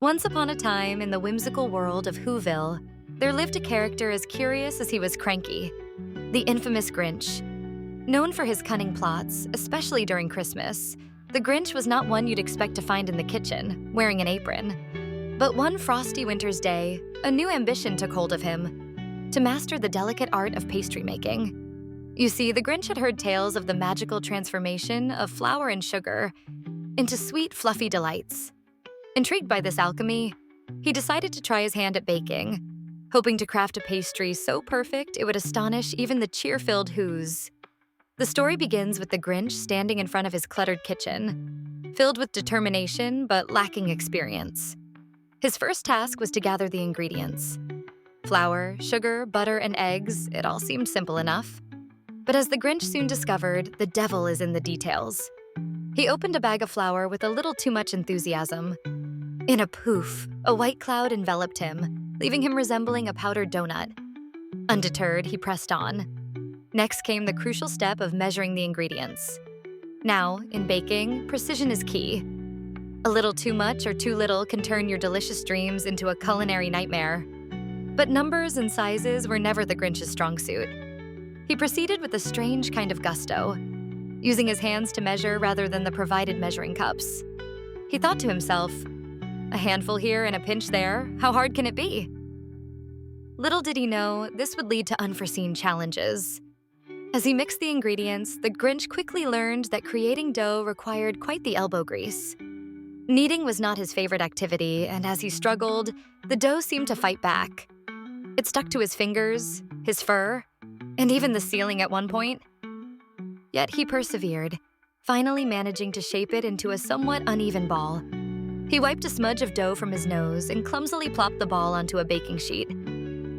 Once upon a time, in the whimsical world of Whoville, there lived a character as curious as he was cranky, the infamous Grinch. Known for his cunning plots, especially during Christmas, the Grinch was not one you'd expect to find in the kitchen, wearing an apron. But one frosty winter's day, a new ambition took hold of him: to master the delicate art of pastry making. You see, the Grinch had heard tales of the magical transformation of flour and sugar into sweet, fluffy delights. Intrigued by this alchemy, he decided to try his hand at baking, hoping to craft a pastry so perfect it would astonish even the cheer-filled Whos. The story begins with the Grinch standing in front of his cluttered kitchen, filled with determination but lacking experience. His first task was to gather the ingredients. Flour, sugar, butter, and eggs, it all seemed simple enough. But as the Grinch soon discovered, the devil is in the details. He opened a bag of flour with a little too much enthusiasm. In a poof, a white cloud enveloped him, leaving him resembling a powdered donut. Undeterred, he pressed on. Next came the crucial step of measuring the ingredients. Now, in baking, precision is key. A little too much or too little can turn your delicious dreams into a culinary nightmare. But numbers and sizes were never the Grinch's strong suit. He proceeded with a strange kind of gusto, using his hands to measure rather than the provided measuring cups. He thought to himself, "A handful here and a pinch there, how hard can it be?" Little did he know, this would lead to unforeseen challenges. As he mixed the ingredients, the Grinch quickly learned that creating dough required quite the elbow grease. Kneading was not his favorite activity, and as he struggled, the dough seemed to fight back. It stuck to his fingers, his fur, and even the ceiling at one point. Yet he persevered, finally managing to shape it into a somewhat uneven ball. He wiped a smudge of dough from his nose and clumsily plopped the ball onto a baking sheet.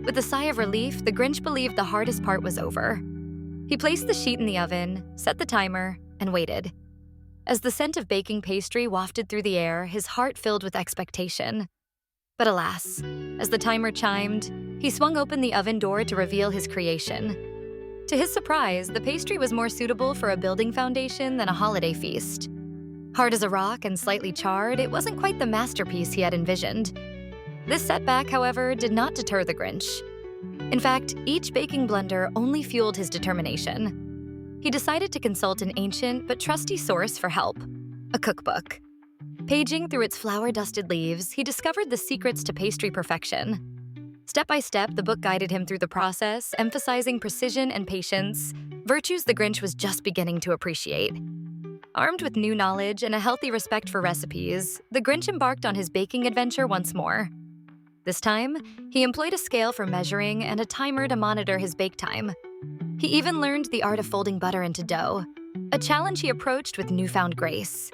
With a sigh of relief, the Grinch believed the hardest part was over. He placed the sheet in the oven, set the timer, and waited. As the scent of baking pastry wafted through the air, his heart filled with expectation. But alas, as the timer chimed, he swung open the oven door to reveal his creation. To his surprise, the pastry was more suitable for a building foundation than a holiday feast. Hard as a rock and slightly charred, it wasn't quite the masterpiece he had envisioned. This setback, however, did not deter the Grinch. In fact, each baking blunder only fueled his determination. He decided to consult an ancient but trusty source for help: a cookbook. Paging through its flour-dusted leaves, he discovered the secrets to pastry perfection. Step by step, the book guided him through the process, emphasizing precision and patience, virtues the Grinch was just beginning to appreciate. Armed with new knowledge and a healthy respect for recipes, the Grinch embarked on his baking adventure once more. This time, he employed a scale for measuring and a timer to monitor his bake time. He even learned the art of folding butter into dough, a challenge he approached with newfound grace.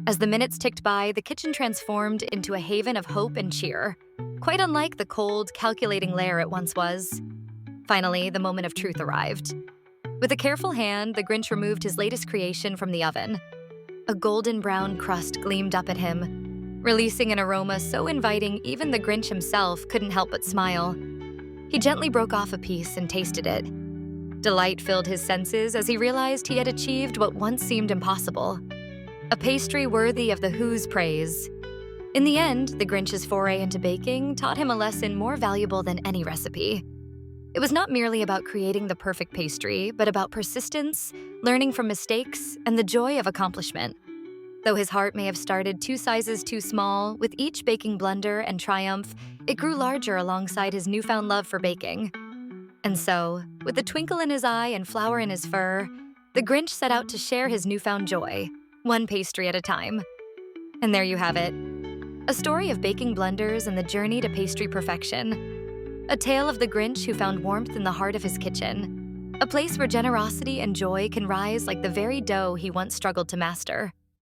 As the minutes ticked by, the kitchen transformed into a haven of hope and cheer, quite unlike the cold, calculating lair it once was. Finally, the moment of truth arrived. With a careful hand, the Grinch removed his latest creation from the oven. A golden brown crust gleamed up at him, releasing an aroma so inviting even the Grinch himself couldn't help but smile. He gently broke off a piece and tasted it. Delight filled his senses as he realized he had achieved what once seemed impossible: a pastry worthy of the Who's praise. In the end, the Grinch's foray into baking taught him a lesson more valuable than any recipe. It was not merely about creating the perfect pastry, but about persistence, learning from mistakes, and the joy of accomplishment. Though his heart may have started 2 sizes too small, with each baking blunder and triumph, it grew larger alongside his newfound love for baking. And so, with a twinkle in his eye and flour in his fur, the Grinch set out to share his newfound joy, one pastry at a time. And there you have it. A story of baking blunders and the journey to pastry perfection. A tale of the Grinch who found warmth in the heart of his kitchen. A place where generosity and joy can rise like the very dough he once struggled to master.